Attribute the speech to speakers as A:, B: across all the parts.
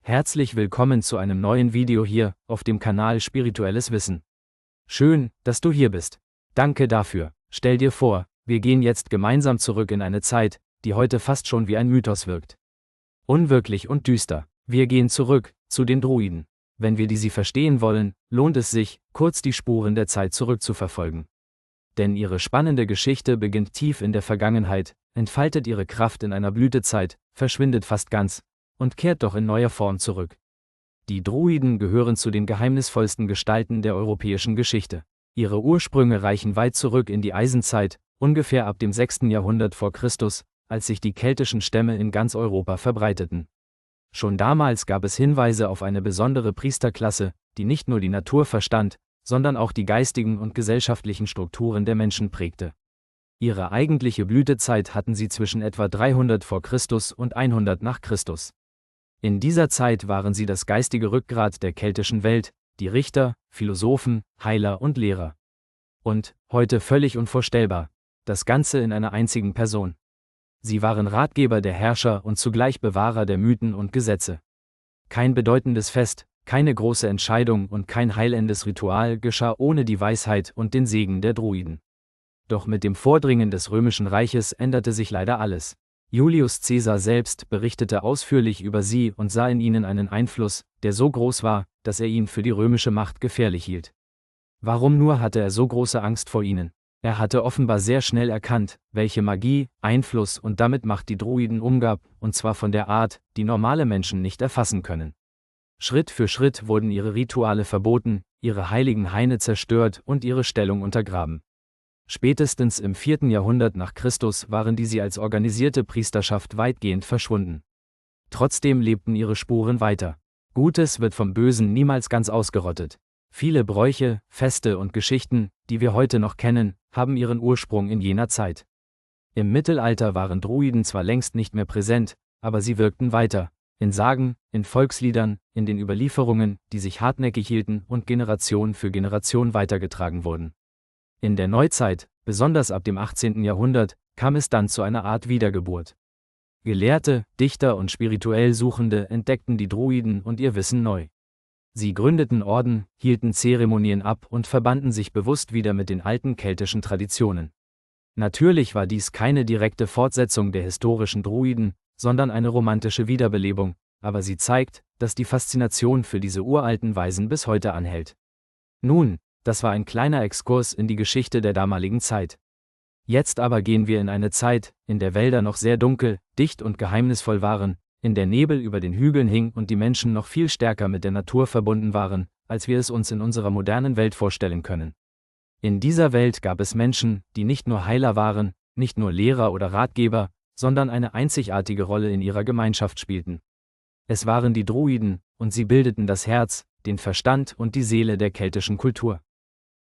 A: Herzlich willkommen zu einem neuen Video hier auf dem Kanal Spirituelles Wissen. Schön, dass du hier bist. Danke dafür. Stell dir vor, wir gehen jetzt gemeinsam zurück in eine Zeit, die heute fast schon wie ein Mythos wirkt. Unwirklich und düster. Wir gehen zurück zu den Druiden. Wenn wir sie verstehen wollen, lohnt es sich, kurz die Spuren der Zeit zurückzuverfolgen. Denn ihre spannende Geschichte beginnt tief in der Vergangenheit, entfaltet ihre Kraft in einer Blütezeit, verschwindet fast ganz und kehrt doch in neuer Form zurück. Die Druiden gehören zu den geheimnisvollsten Gestalten der europäischen Geschichte. Ihre Ursprünge reichen weit zurück in die Eisenzeit, ungefähr ab dem 6. Jahrhundert vor Christus, als sich die keltischen Stämme in ganz Europa verbreiteten. Schon damals gab es Hinweise auf eine besondere Priesterklasse, die nicht nur die Natur verstand, sondern auch die geistigen und gesellschaftlichen Strukturen der Menschen prägte. Ihre eigentliche Blütezeit hatten sie zwischen etwa 300 vor Christus und 100 nach Christus. In dieser Zeit waren sie das geistige Rückgrat der keltischen Welt, die Richter, Philosophen, Heiler und Lehrer. Und, heute völlig unvorstellbar, das Ganze in einer einzigen Person. Sie waren Ratgeber der Herrscher und zugleich Bewahrer der Mythen und Gesetze. Kein bedeutendes Fest, keine große Entscheidung und kein heilendes Ritual geschah ohne die Weisheit und den Segen der Druiden. Doch mit dem Vordringen des Römischen Reiches änderte sich leider alles. Julius Caesar selbst berichtete ausführlich über sie und sah in ihnen einen Einfluss, der so groß war, dass er ihn für die römische Macht gefährlich hielt. Warum nur hatte er so große Angst vor ihnen? Er hatte offenbar sehr schnell erkannt, welche Magie, Einfluss und damit Macht die Druiden umgab, und zwar von der Art, die normale Menschen nicht erfassen können. Schritt für Schritt wurden ihre Rituale verboten, ihre heiligen Haine zerstört und ihre Stellung untergraben. Spätestens im 4. Jahrhundert nach Christus waren sie als organisierte Priesterschaft weitgehend verschwunden. Trotzdem lebten ihre Spuren weiter. Gutes wird vom Bösen niemals ganz ausgerottet. Viele Bräuche, Feste und Geschichten, die wir heute noch kennen, haben ihren Ursprung in jener Zeit. Im Mittelalter waren Druiden zwar längst nicht mehr präsent, aber sie wirkten weiter. In Sagen, in Volksliedern, in den Überlieferungen, die sich hartnäckig hielten und Generation für Generation weitergetragen wurden. In der Neuzeit, besonders ab dem 18. Jahrhundert, kam es dann zu einer Art Wiedergeburt. Gelehrte, Dichter und spirituell Suchende entdeckten die Druiden und ihr Wissen neu. Sie gründeten Orden, hielten Zeremonien ab und verbanden sich bewusst wieder mit den alten keltischen Traditionen. Natürlich war dies keine direkte Fortsetzung der historischen Druiden, sondern eine romantische Wiederbelebung, aber sie zeigt, dass die Faszination für diese uralten Weisen bis heute anhält. Nun, das war ein kleiner Exkurs in die Geschichte der damaligen Zeit. Jetzt aber gehen wir in eine Zeit, in der Wälder noch sehr dunkel, dicht und geheimnisvoll waren, in der Nebel über den Hügeln hing und die Menschen noch viel stärker mit der Natur verbunden waren, als wir es uns in unserer modernen Welt vorstellen können. In dieser Welt gab es Menschen, die nicht nur Heiler waren, nicht nur Lehrer oder Ratgeber, sondern eine einzigartige Rolle in ihrer Gemeinschaft spielten. Es waren die Druiden, und sie bildeten das Herz, den Verstand und die Seele der keltischen Kultur.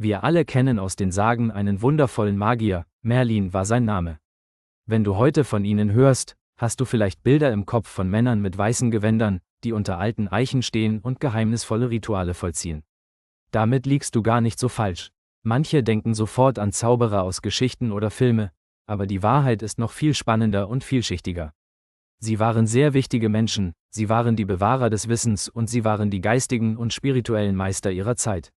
A: Wir alle kennen aus den Sagen einen wundervollen Magier, Merlin war sein Name. Wenn du heute von ihnen hörst, hast du vielleicht Bilder im Kopf von Männern mit weißen Gewändern, die unter alten Eichen stehen und geheimnisvolle Rituale vollziehen. Damit liegst du gar nicht so falsch. Manche denken sofort an Zauberer aus Geschichten oder Filme, aber die Wahrheit ist noch viel spannender und vielschichtiger. Sie waren sehr wichtige Menschen, sie waren die Bewahrer des Wissens und sie waren die geistigen und spirituellen Meister ihrer Zeit.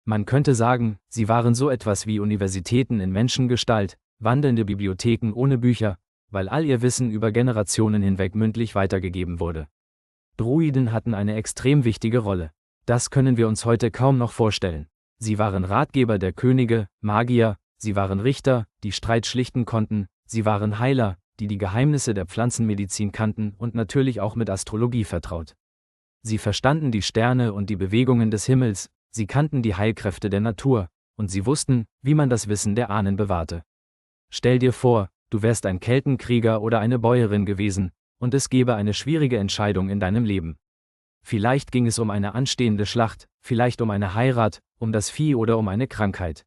A: Man könnte sagen, sie waren so etwas wie Universitäten in Menschengestalt, wandelnde Bibliotheken ohne Bücher, weil all ihr Wissen über Generationen hinweg mündlich weitergegeben wurde. Druiden hatten eine extrem wichtige Rolle. Das können wir uns heute kaum noch vorstellen. Sie waren Ratgeber der Könige, Magier, sie waren Richter, die Streit schlichten konnten, sie waren Heiler, die die Geheimnisse der Pflanzenmedizin kannten und natürlich auch mit Astrologie vertraut. Sie verstanden die Sterne und die Bewegungen des Himmels, sie kannten die Heilkräfte der Natur, und sie wussten, wie man das Wissen der Ahnen bewahrte. Stell dir vor, du wärst ein Keltenkrieger oder eine Bäuerin gewesen, und es gäbe eine schwierige Entscheidung in deinem Leben. Vielleicht ging es um eine anstehende Schlacht, vielleicht um eine Heirat, um das Vieh oder um eine Krankheit.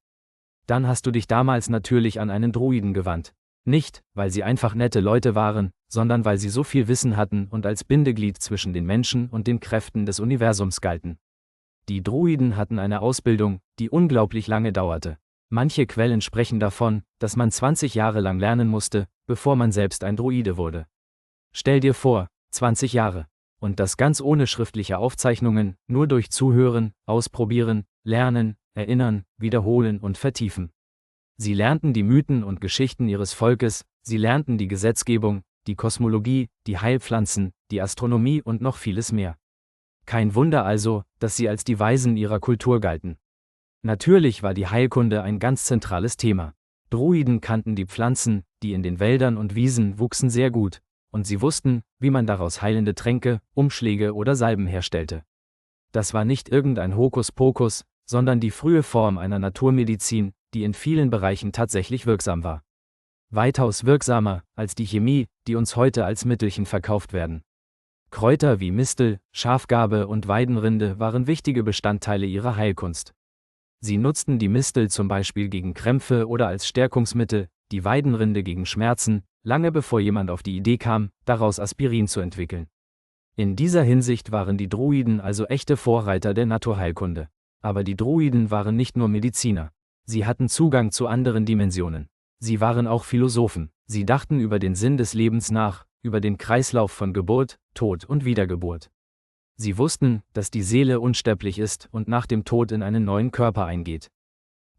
A: Dann hast du dich damals natürlich an einen Druiden gewandt. Nicht, weil sie einfach nette Leute waren, sondern weil sie so viel Wissen hatten und als Bindeglied zwischen den Menschen und den Kräften des Universums galten. Die Druiden hatten eine Ausbildung, die unglaublich lange dauerte. Manche Quellen sprechen davon, dass man 20 Jahre lang lernen musste, bevor man selbst ein Druide wurde. Stell dir vor, 20 Jahre. Und das ganz ohne schriftliche Aufzeichnungen, nur durch Zuhören, Ausprobieren, Lernen, Erinnern, Wiederholen und Vertiefen. Sie lernten die Mythen und Geschichten ihres Volkes, sie lernten die Gesetzgebung, die Kosmologie, die Heilpflanzen, die Astronomie und noch vieles mehr. Kein Wunder also, dass sie als die Weisen ihrer Kultur galten. Natürlich war die Heilkunde ein ganz zentrales Thema. Druiden kannten die Pflanzen, die in den Wäldern und Wiesen wuchsen, sehr gut, und sie wussten, wie man daraus heilende Tränke, Umschläge oder Salben herstellte. Das war nicht irgendein Hokuspokus, sondern die frühe Form einer Naturmedizin, die in vielen Bereichen tatsächlich wirksam war. Weitaus wirksamer als die Chemie, die uns heute als Mittelchen verkauft werden. Kräuter wie Mistel, Schafgarbe und Weidenrinde waren wichtige Bestandteile ihrer Heilkunst. Sie nutzten die Mistel zum Beispiel gegen Krämpfe oder als Stärkungsmittel, die Weidenrinde gegen Schmerzen, lange bevor jemand auf die Idee kam, daraus Aspirin zu entwickeln. In dieser Hinsicht waren die Druiden also echte Vorreiter der Naturheilkunde. Aber die Druiden waren nicht nur Mediziner. Sie hatten Zugang zu anderen Dimensionen. Sie waren auch Philosophen. Sie dachten über den Sinn des Lebens nach, über den Kreislauf von Geburt, Tod und Wiedergeburt. Sie wussten, dass die Seele unsterblich ist und nach dem Tod in einen neuen Körper eingeht.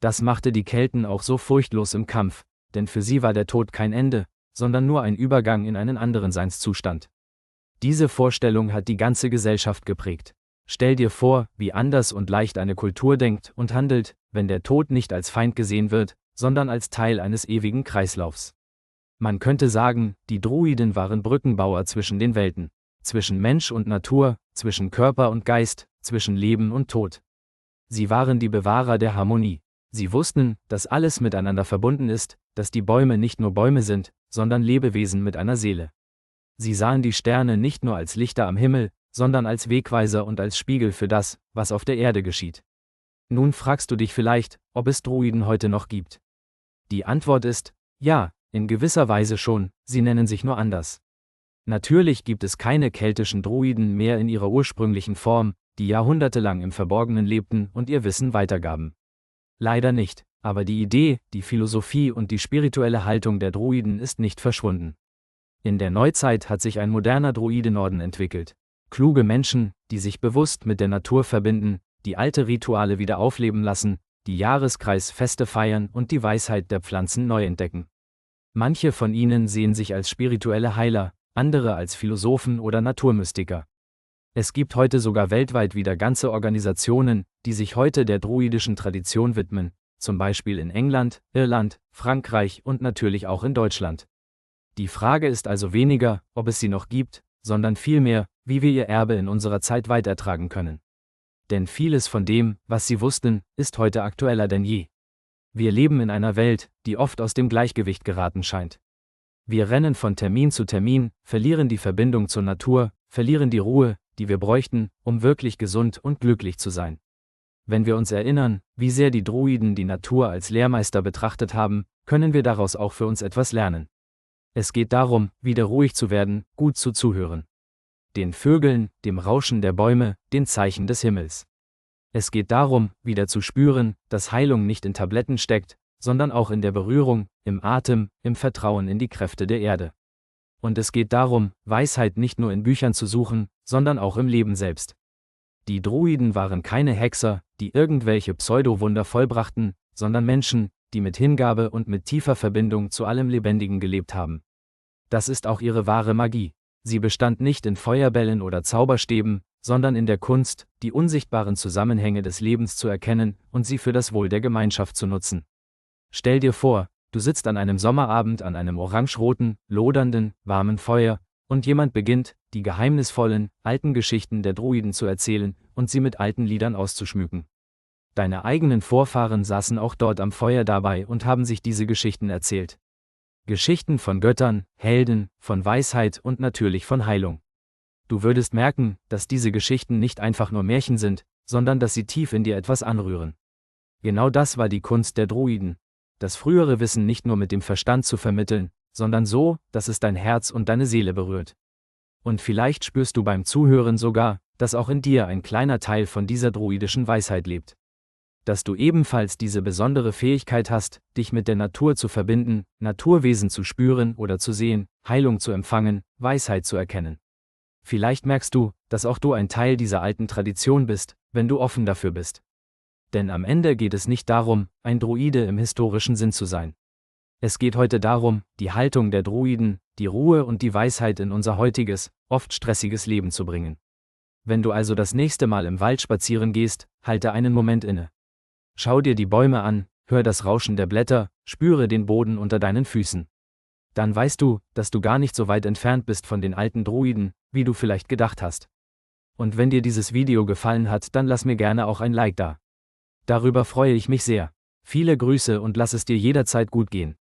A: Das machte die Kelten auch so furchtlos im Kampf, denn für sie war der Tod kein Ende, sondern nur ein Übergang in einen anderen Seinszustand. Diese Vorstellung hat die ganze Gesellschaft geprägt. Stell dir vor, wie anders und leicht eine Kultur denkt und handelt, wenn der Tod nicht als Feind gesehen wird, sondern als Teil eines ewigen Kreislaufs. Man könnte sagen, die Druiden waren Brückenbauer zwischen den Welten, zwischen Mensch und Natur, zwischen Körper und Geist, zwischen Leben und Tod. Sie waren die Bewahrer der Harmonie. Sie wussten, dass alles miteinander verbunden ist, dass die Bäume nicht nur Bäume sind, sondern Lebewesen mit einer Seele. Sie sahen die Sterne nicht nur als Lichter am Himmel, sondern als Wegweiser und als Spiegel für das, was auf der Erde geschieht. Nun fragst du dich vielleicht, ob es Druiden heute noch gibt. Die Antwort ist, ja, in gewisser Weise schon, sie nennen sich nur anders. Natürlich gibt es keine keltischen Druiden mehr in ihrer ursprünglichen Form, die jahrhundertelang im Verborgenen lebten und ihr Wissen weitergaben. Leider nicht, aber die Idee, die Philosophie und die spirituelle Haltung der Druiden ist nicht verschwunden. In der Neuzeit hat sich ein moderner Druidenorden entwickelt. Kluge Menschen, die sich bewusst mit der Natur verbinden, die alte Rituale wieder aufleben lassen, die Jahreskreisfeste feiern und die Weisheit der Pflanzen neu entdecken. Manche von ihnen sehen sich als spirituelle Heiler, andere als Philosophen oder Naturmystiker. Es gibt heute sogar weltweit wieder ganze Organisationen, die sich heute der druidischen Tradition widmen, zum Beispiel in England, Irland, Frankreich und natürlich auch in Deutschland. Die Frage ist also weniger, ob es sie noch gibt, sondern vielmehr, wie wir ihr Erbe in unserer Zeit weitertragen können. Denn vieles von dem, was sie wussten, ist heute aktueller denn je. Wir leben in einer Welt, die oft aus dem Gleichgewicht geraten scheint. Wir rennen von Termin zu Termin, verlieren die Verbindung zur Natur, verlieren die Ruhe, die wir bräuchten, um wirklich gesund und glücklich zu sein. Wenn wir uns erinnern, wie sehr die Druiden die Natur als Lehrmeister betrachtet haben, können wir daraus auch für uns etwas lernen. Es geht darum, wieder ruhig zu werden, gut zuzuhören. Den Vögeln, dem Rauschen der Bäume, den Zeichen des Himmels. Es geht darum, wieder zu spüren, dass Heilung nicht in Tabletten steckt, sondern auch in der Berührung, im Atem, im Vertrauen in die Kräfte der Erde. Und es geht darum, Weisheit nicht nur in Büchern zu suchen, sondern auch im Leben selbst. Die Druiden waren keine Hexer, die irgendwelche Pseudo-Wunder vollbrachten, sondern Menschen, die mit Hingabe und mit tiefer Verbindung zu allem Lebendigen gelebt haben. Das ist auch ihre wahre Magie. Sie bestand nicht in Feuerbällen oder Zauberstäben, sondern in der Kunst, die unsichtbaren Zusammenhänge des Lebens zu erkennen und sie für das Wohl der Gemeinschaft zu nutzen. Stell dir vor, du sitzt an einem Sommerabend an einem orangeroten, lodernden, warmen Feuer, und jemand beginnt, die geheimnisvollen, alten Geschichten der Druiden zu erzählen und sie mit alten Liedern auszuschmücken. Deine eigenen Vorfahren saßen auch dort am Feuer dabei und haben sich diese Geschichten erzählt. Geschichten von Göttern, Helden, von Weisheit und natürlich von Heilung. Du würdest merken, dass diese Geschichten nicht einfach nur Märchen sind, sondern dass sie tief in dir etwas anrühren. Genau das war die Kunst der Druiden, das frühere Wissen nicht nur mit dem Verstand zu vermitteln, sondern so, dass es dein Herz und deine Seele berührt. Und vielleicht spürst du beim Zuhören sogar, dass auch in dir ein kleiner Teil von dieser druidischen Weisheit lebt. Dass du ebenfalls diese besondere Fähigkeit hast, dich mit der Natur zu verbinden, Naturwesen zu spüren oder zu sehen, Heilung zu empfangen, Weisheit zu erkennen. Vielleicht merkst du, dass auch du ein Teil dieser alten Tradition bist, wenn du offen dafür bist. Denn am Ende geht es nicht darum, ein Druide im historischen Sinn zu sein. Es geht heute darum, die Haltung der Druiden, die Ruhe und die Weisheit in unser heutiges, oft stressiges Leben zu bringen. Wenn du also das nächste Mal im Wald spazieren gehst, halte einen Moment inne. Schau dir die Bäume an, hör das Rauschen der Blätter, spüre den Boden unter deinen Füßen. Dann weißt du, dass du gar nicht so weit entfernt bist von den alten Druiden, wie du vielleicht gedacht hast. Und wenn dir dieses Video gefallen hat, dann lass mir gerne auch ein Like da. Darüber freue ich mich sehr. Viele Grüße und lass es dir jederzeit gut gehen.